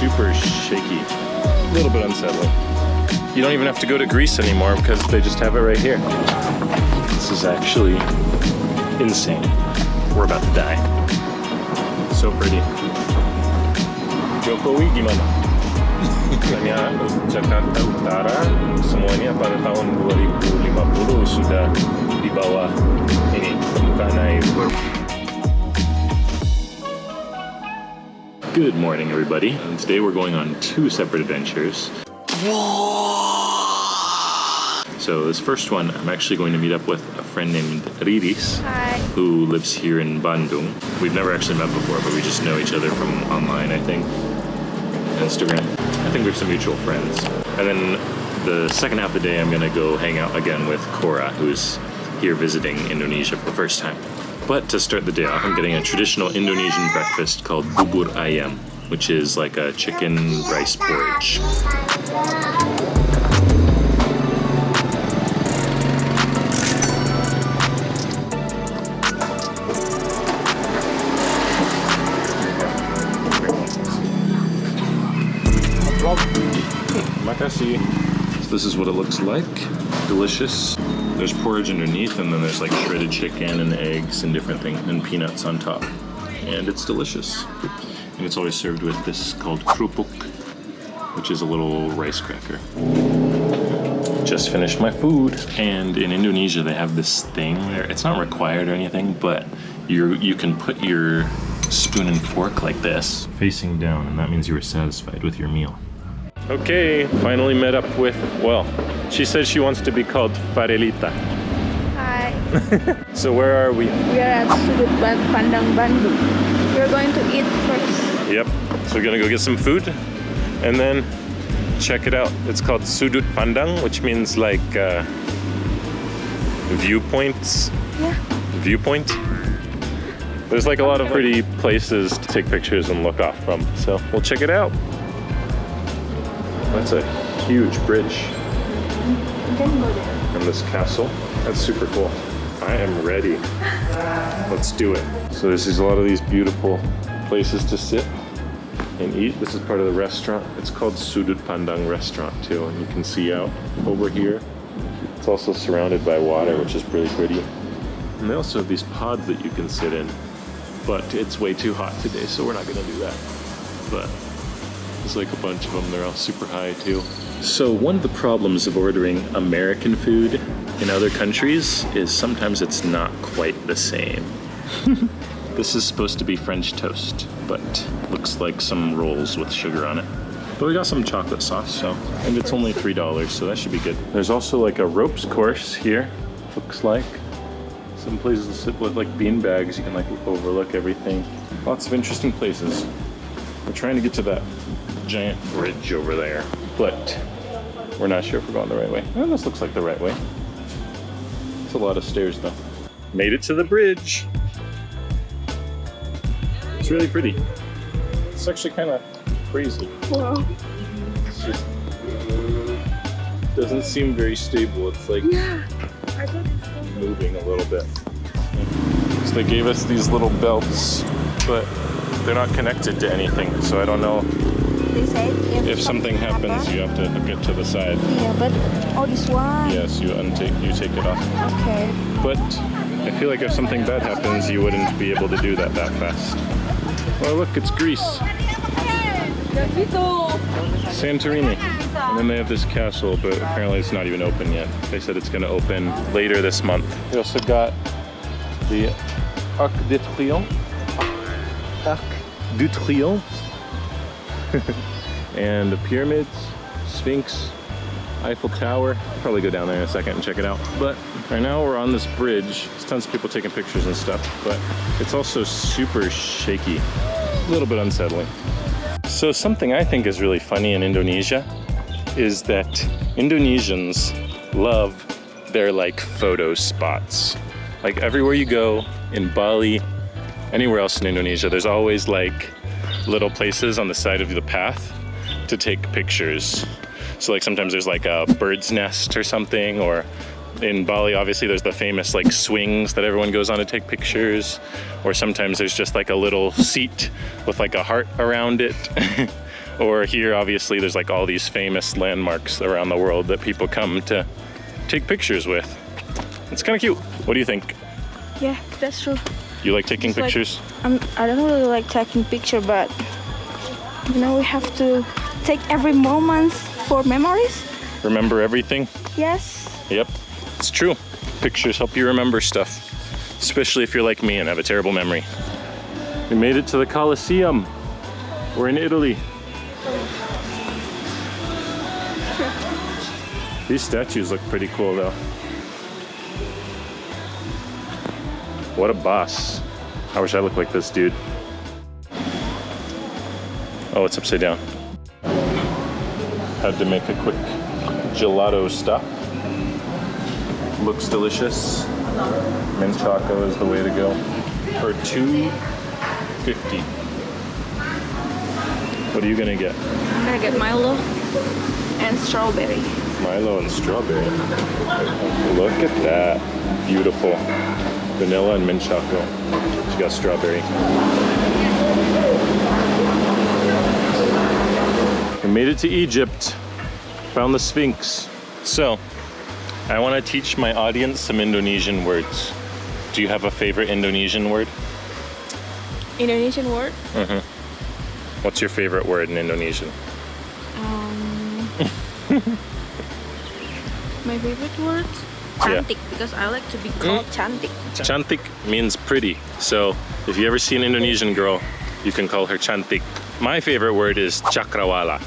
super shaky, a little bit unsettling. You don't even have to go to Greece anymore because they just have it right here. This is actually insane. We're about to die. So pretty. Jokowi gimana? Tanya Jakarta Utara semuanya pada tahun 2050 sudah di bawah ini permukaan air. Good morning, everybody. And today we're going on 2 separate adventures. So this first one, I'm actually going to meet up with a friend named Riris. Hi. Who lives here in Bandung. We've never actually met before, but we just know each other from online, I think. Instagram. I think we have some mutual friends. And then the second half of the day, I'm gonna go hang out again with Cora, who's here visiting Indonesia for the first time. But to start the day off, I'm getting a traditional Indonesian breakfast called bubur ayam, which is like a chicken rice porridge. Makasih. So this is what it looks like. Delicious. There's porridge underneath, and then there's like shredded chicken and eggs and different things, and peanuts on top. And it's delicious. And it's always served with this called kerupuk, which is a little rice cracker. Just finished my food. And in Indonesia, they have this thing where it's not required or anything, but you can put your spoon and fork like this, facing down, and that means you were satisfied with your meal. Okay, finally met up with, well, she says she wants to be called Farelita. Hi. So where are we? We are at Sudut Pandang Bandung. We're going to eat first. Yep, so we're gonna go get some food and then check it out. It's called Sudut Pandang, which means like viewpoints. Yeah. Viewpoint. There's like a lot of pretty places to take pictures and look off from, so we'll check it out. That's a huge bridge. You can go there. And this castle, that's super cool. I am ready. Let's do it. So there's a lot of these beautiful places to sit and eat. This is part of the restaurant. It's called Sudut Pandang Restaurant too, and you can see out over here. It's also surrounded by water, which is really pretty. And they also have these pods that you can sit in, but it's way too hot today, so we're not gonna do that. But there's like a bunch of them. They're all super high too. So one of the problems of ordering American food in other countries is sometimes it's not quite the same. This is supposed to be French toast, but looks like some rolls with sugar on it. But we got some chocolate sauce, so, and it's only $3, so that should be good. There's also like a ropes course here, looks like. Some places to sit with like bean bags. You can like overlook everything. Lots of interesting places. We're trying to get to that giant bridge over there, but we're not sure if we're going the right way. Oh, this looks like the right way. It's a lot of stairs though. Made it to the bridge. It's really pretty. It's actually kind of crazy. Wow. It's just doesn't seem very stable. It's like Yeah. I thought it's moving a little bit. So they gave us these little belts, but they're not connected to anything, so I don't know. They said If something happens, you have to get to the side. Yeah, but this one. Yes, you take it off. Okay. But I feel like if something bad happens, you wouldn't be able to do that fast. Oh look, it's Greece. Santorini. And then they have this castle, but apparently it's not even open yet. They said it's going to open later this month. We also got the Arc de Triomphe. Arc de Triomphe. And the pyramids, Sphinx, Eiffel Tower. I'll probably go down there in a second and check it out. But right now we're on this bridge. There's tons of people taking pictures and stuff, but it's also super shaky. A little bit unsettling. So something I think is really funny in Indonesia is that Indonesians love their like photo spots. Like everywhere you go in Bali, anywhere else in Indonesia, there's always like little places on the side of the path to take pictures. So like sometimes there's like a bird's nest or something, or in Bali obviously there's the famous like swings that everyone goes on to take pictures, or sometimes there's just like a little seat with like a heart around it. Or here, obviously, there's like all these famous landmarks around the world that people come to take pictures with. It's kind of cute. What do you think? Yeah, that's true. You like taking It's like- pictures? I don't really like taking picture, but you know, we have to take every moment for memories. Remember everything? Yes. Yep, it's true. Pictures help you remember stuff, especially if you're like me and have a terrible memory. We made it to the Colosseum. We're in Italy. These statues look pretty cool though. What a boss. I wish I looked like this dude. Oh, it's upside down. Had to make a quick gelato stop. Looks delicious. Mint Choco is the way to go. For $2.50. What are you gonna get? I'm gonna get Milo and strawberry. Milo and strawberry. Look at that. Beautiful. Vanilla and mint choco. She got strawberry. We made it to Egypt. Found the Sphinx. So, I want to teach my audience some Indonesian words. Do you have a favorite Indonesian word? Indonesian word? What's your favorite word in Indonesian? My favorite word? Yeah. Cantik, because I like to be called cantik. Cantik means pretty. So if you ever see an Indonesian girl, you can call her cantik. My favorite word is cakrawala.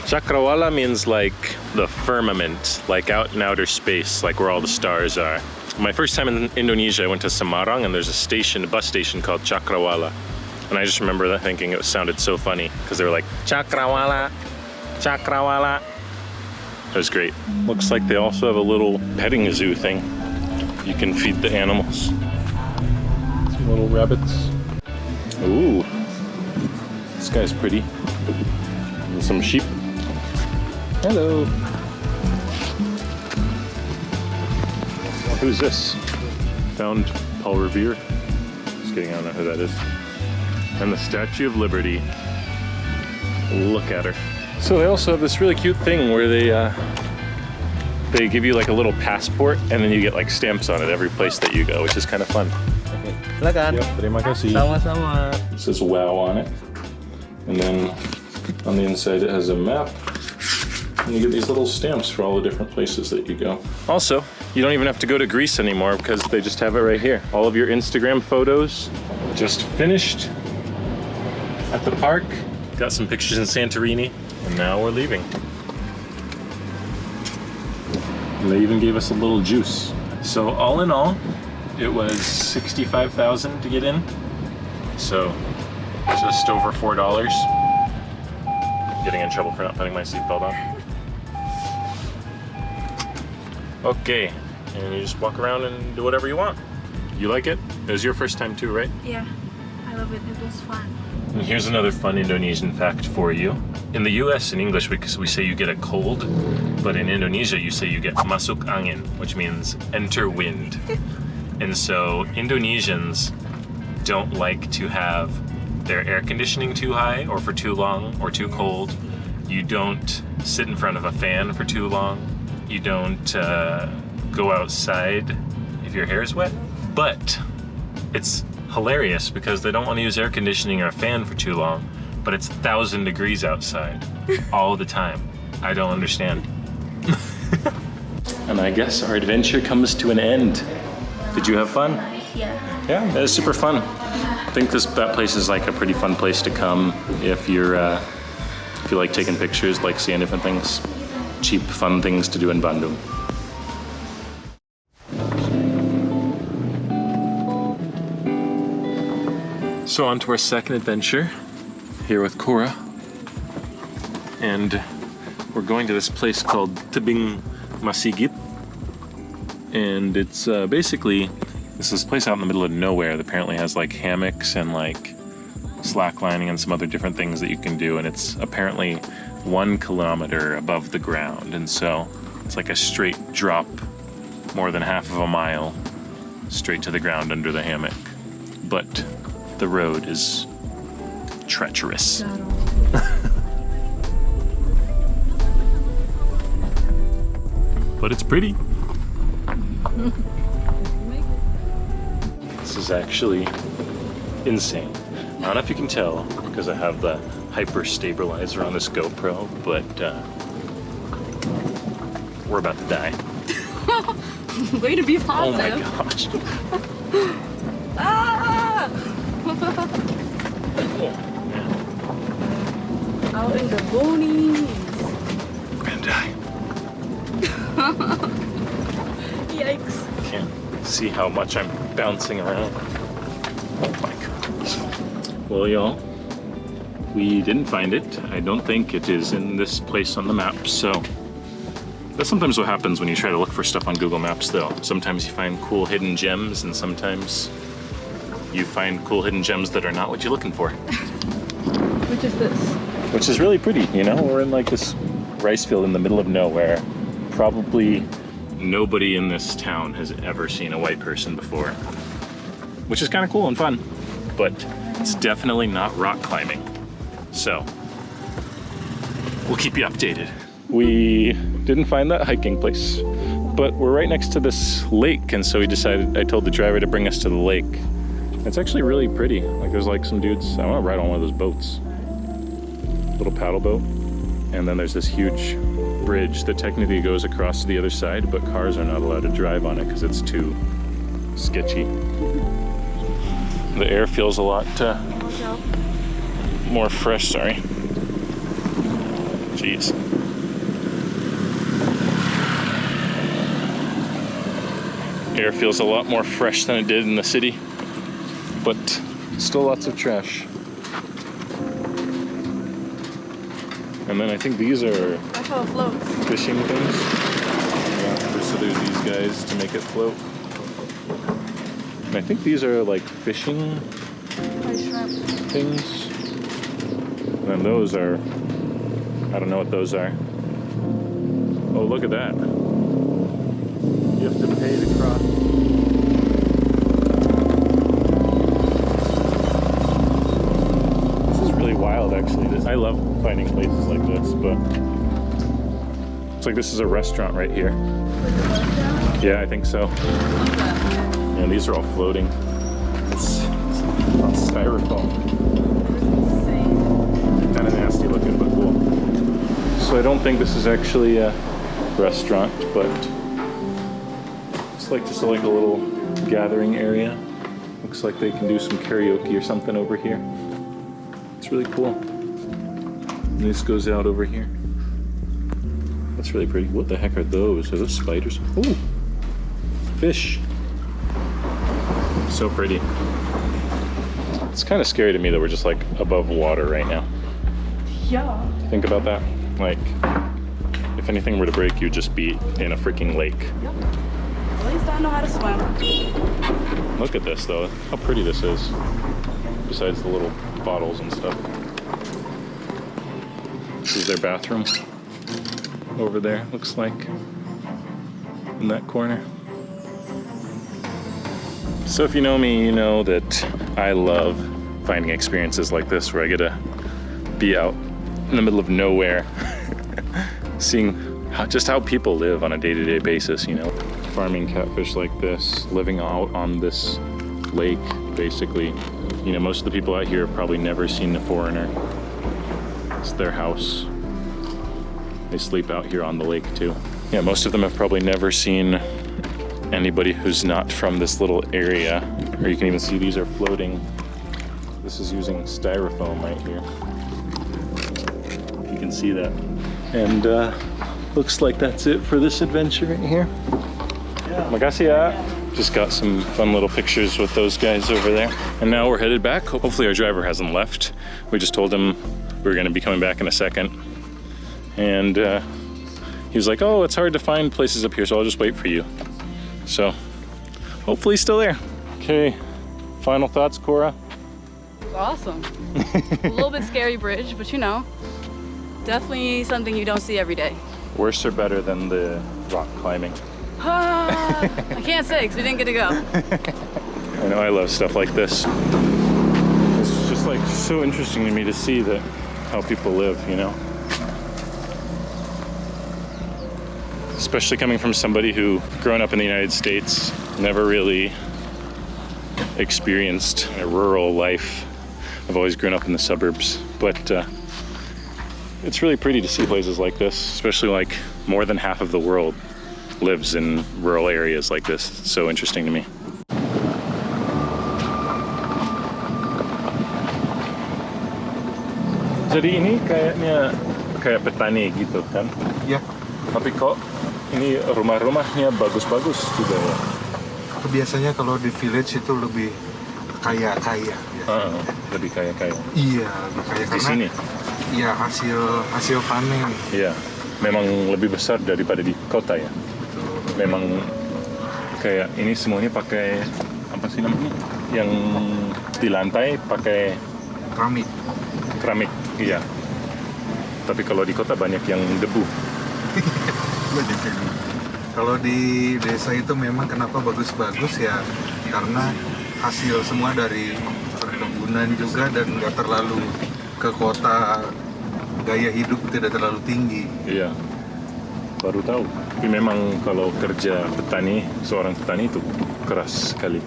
Cakrawala means like the firmament, like out in outer space, like where all the stars are. My first time in Indonesia, I went to Semarang and there's a station, a bus station called Cakrawala. And I just remember that thinking it sounded so funny because they were like, Cakrawala, Cakrawala. It was great. Looks like they also have a little petting zoo thing. You can feed the animals. Some little rabbits. Ooh, this guy's pretty. And some sheep. Hello. Who's this? Found Paul Revere. Just kidding, I don't know who that is. And the Statue of Liberty. Look at her. So they also have this really cute thing where they give you like a little passport and then you get like stamps on it every place that you go, which is kind of fun. Silakan. Yep, terima kasih. Sama-sama. It says WOW on it. And then on the inside it has a map. And you get these little stamps for all the different places that you go. Also, you don't even have to go to Greece anymore because they just have it right here. All of your Instagram photos just finished at the park. Got some pictures in Santorini, and now we're leaving. And they even gave us a little juice. So all in all, it was $65,000 to get in. So just over $4. Getting in trouble for not putting my seatbelt on. Okay, and you just walk around and do whatever you want. You like it? It was your first time too, right? Yeah, I love it. It was fun. And here's another fun Indonesian fact for you. In the US, in English, we say you get a cold, but in Indonesia, you say you get masuk angin, which means enter wind. And so Indonesians don't like to have their air conditioning too high or for too long or too cold. You don't sit in front of a fan for too long. You don't go outside if your hair is wet. But it's hilarious because they don't want to use air conditioning or a fan for too long, but it's 1,000 degrees outside all the time. I don't understand. And I guess our adventure comes to an end. Did you have fun? Yeah. Yeah, it was super fun. I think that place is like a pretty fun place to come if you like taking pictures, like seeing different things. Cheap, fun things to do in Bandung. So on to our second adventure, here with Cora. And we're going to this place called Tebing Masigit. And it's basically, this is a place out in the middle of nowhere that apparently has like hammocks and like slacklining and some other different things that you can do. And it's apparently 1 kilometer above the ground. And so it's like a straight drop, more than half of a mile, straight to the ground under the hammock. But the road is treacherous. but it's pretty. This is actually insane. I don't know if you can tell because I have the hyper stabilizer on this GoPro, but we're about to die. Way to be Oh positive. my gosh. Ah! Oh, man. Out in the boonies. We're gonna die. Yikes. Can't see how much I'm bouncing around. Oh my gosh. Well, y'all, we didn't find it. I don't think it is in this place on the map, so that's sometimes what happens when you try to look for stuff on Google Maps, though. Sometimes you find cool hidden gems, and sometimes you find cool hidden gems that are not what you're looking for. Which is this? Which is really pretty, you know? We're in like this rice field in the middle of nowhere. Probably nobody in this town has ever seen a white person before, which is kind of cool and fun, but it's definitely not rock climbing. So we'll keep you updated. We didn't find that hiking place, but we're right next to this lake, and so we decided, I told the driver to bring us to the lake. It's actually really pretty. Like there's like some dudes, I want to ride on one of those boats. Little paddle boat. And then there's this huge bridge that technically goes across to the other side, but cars are not allowed to drive on it because it's too sketchy. The air feels a lot more fresh, sorry. Jeez. Air feels a lot more fresh than it did in the city, but still lots of trash. And then I think these are That's how it floats. fishing things. Yeah, so there's these guys to make it float. And I think these are like fishing Nice shrimp. things. And then those are, I don't know what those are. Oh, look at that. You have to pay to cross. This is really wild, actually. I love finding places like this, but it's like this is a restaurant right here. Yeah, I think so. Yeah, these are all floating. It's on styrofoam. Kind of nasty looking, but cool. So I don't think this is actually a restaurant, but it's like just like a little gathering area. Looks like they can do some karaoke or something over here. It's really cool. And this goes out over here. That's really pretty. What the heck are those? Are those spiders? Ooh, fish. So pretty. It's kind of scary to me that we're just like above water right now. Yeah. Think about that. Like, if anything were to break, you'd just be in a freaking lake. Yep. At least I know how to swim. Look at this though, how pretty this is. Besides the little bottles and stuff. This is their bathroom. Over there, looks like. In that corner. So if you know me, you know that I love finding experiences like this where I get to be out in the middle of nowhere, seeing just how people live on a day-to-day basis, you know. Farming catfish like this, living out on this lake, basically. You know, most of the people out here have probably never seen a foreigner. It's their house. They sleep out here on the lake too. Yeah, most of them have probably never seen anybody who's not from this little area. Or you can even see these are floating. This is using styrofoam right here. You can see that. And looks like that's it for this adventure right here. Magasia. Just got some fun little pictures with those guys over there. And now we're headed back. Hopefully our driver hasn't left. We just told him we were gonna be coming back in a second. And he was like, oh, it's hard to find places up here, so I'll just wait for you. So hopefully he's still there. Okay, final thoughts, Cora? Awesome. A little bit scary bridge, but you know, definitely something you don't see every day. Worse or better than the rock climbing? I can't say because we didn't get to go. I know, I love stuff like this. It's just like so interesting to me to see that how people live, you know? especially coming from somebody who grown up in the United States, never really experienced a rural life. I've always grown up in the suburbs, but it's really pretty to see places like this, especially like more than half of the world lives in rural areas like this. It's so interesting to me. Jadi ini kayaknya kayak petani gitu kan? Ya, Tapi kok ini rumah-rumahnya bagus-bagus juga ya? biasanya kalau di village itu lebih kaya-kaya. Ya. Lebih kaya-kaya. Iya, lebih kaya Di karena sini? iya hasil panen. Iya, memang lebih besar daripada di kota ya. Memang kayak ini semuanya pakai apa sih namanya? Yang di lantai pakai Keramik. keramik, iya. Tapi kalau di kota banyak yang debu. Banyak yang gitu. Kalau di desa itu memang kenapa bagus-bagus ya karena hasil semua dari perkebunan juga dan nggak terlalu ke kota, gaya hidup tidak terlalu tinggi. Iya, baru tahu. Tapi memang kalau kerja petani, seorang petani itu keras sekali.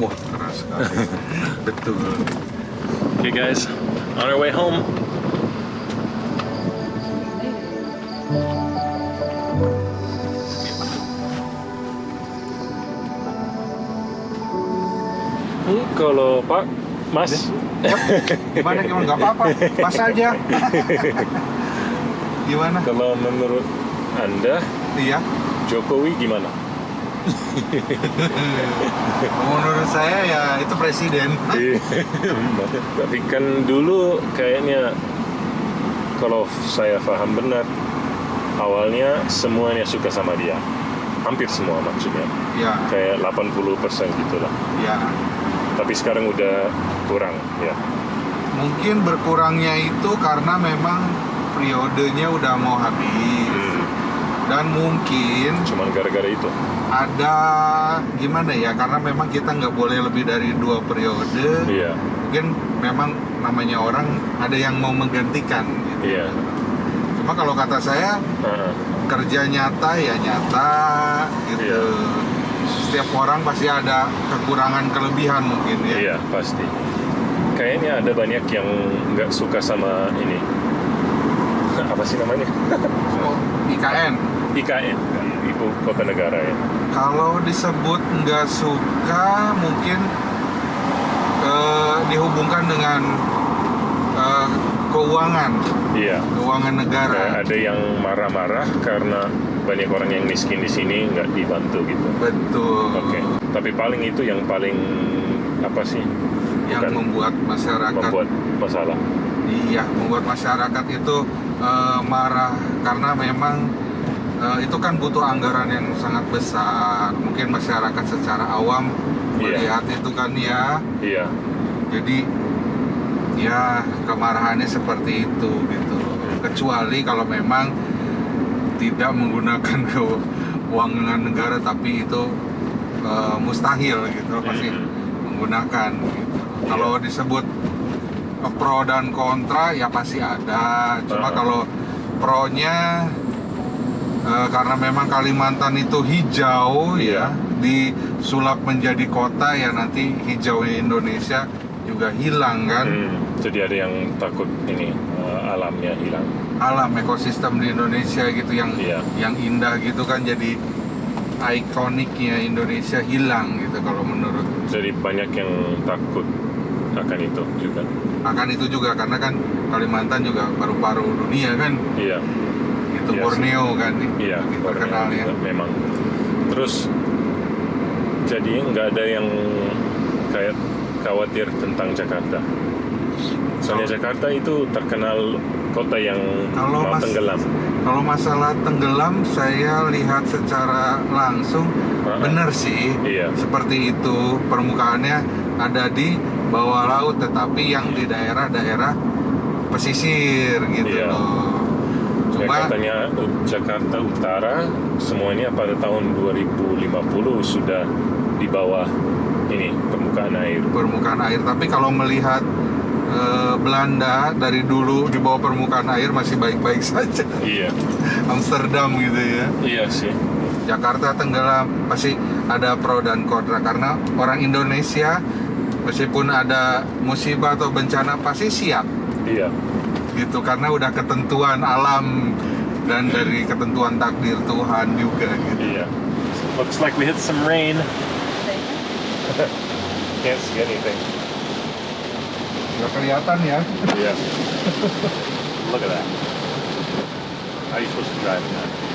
Wah, keras sekali. Betul. Okay guys, on our way home. Kalau Pak, Mas, Gimana nggak apa-apa, pas aja. Gimana? kalau menurut Anda, Iya. Jokowi gimana? Menurut saya ya itu presiden. Tapi kan dulu kayaknya kalau saya paham benar, awalnya semuanya suka sama dia. Hampir semua maksudnya. Ya, Kayak 80% gitu lah. ya. Tapi sekarang udah kurang ya. Mungkin berkurangnya itu karena memang periodenya udah mau habis. Dan mungkin Cuman gara-gara itu. ada gimana ya, karena memang kita nggak boleh lebih dari 2 periode. Iya, Mungkin memang namanya orang ada yang mau menggantikan gitu. iya. Cuma kalau kata saya kerja nyata ya nyata gitu. Iya. Setiap orang pasti ada kekurangan kelebihan mungkin ya. Iya, pasti. Kayaknya ada banyak yang nggak suka sama ini. Apa sih namanya? Oh, IKN. IKN, Ibu Kota Negara ya. Kalau disebut nggak suka mungkin dihubungkan dengan keuangan negara. Kayak ada yang marah-marah karena banyak orang yang miskin di sini nggak dibantu gitu. Betul. Oke. Tapi paling itu yang paling apa sih? Yang Bukan membuat masyarakat membuat masalah. Iya, membuat masyarakat itu marah karena memang itu kan butuh anggaran yang sangat besar. Mungkin masyarakat secara awam melihat itu kan ya. Iya. Jadi ya kemarahannya seperti itu gitu. Kecuali kalau memang tidak menggunakan keuangan negara, tapi itu mustahil gitu, pasti menggunakan gitu. Kalau disebut pro dan kontra ya pasti ada. Cuma kalau pro-nya karena memang Kalimantan itu hijau ya, disulap menjadi kota ya, nanti hijaunya Indonesia juga hilang kan. Jadi ada yang takut ini alamnya hilang. Alam ekosistem di Indonesia gitu yang indah gitu kan, jadi ikoniknya Indonesia hilang gitu kalau menurut. Jadi banyak yang takut akan itu juga. Akan itu juga karena kan Kalimantan juga paru-paru dunia kan. Iya. Itu Iya Borneo kan Iya, terkenal ya. memang. Terus jadi nggak ada yang kayak khawatir tentang Jakarta. Soalnya Jakarta itu terkenal kota yang mau tenggelam. Kalau masalah tenggelam, saya lihat secara langsung benar sih. Iya. Seperti itu, permukaannya ada di bawah laut, tetapi yang di daerah-daerah pesisir gitu loh. Cuma katanya Jakarta Utara semuanya pada tahun 2050 sudah di bawah ini permukaan air. Tapi kalau melihat Belanda dari dulu di bawah permukaan air masih baik-baik saja. Iya. Amsterdam gitu ya. Iya sih. Jakarta tenggelam, pasti ada pro dan kontra karena orang Indonesia meskipun ada musibah atau bencana pasti siap Iya. gitu karena udah ketentuan alam dan dari ketentuan takdir Tuhan juga gitu. Iya. Looks like we hit some rain. Can't see anything. Nggak kelihatan ya. Yeah. Look at that. How are you supposed to drive that?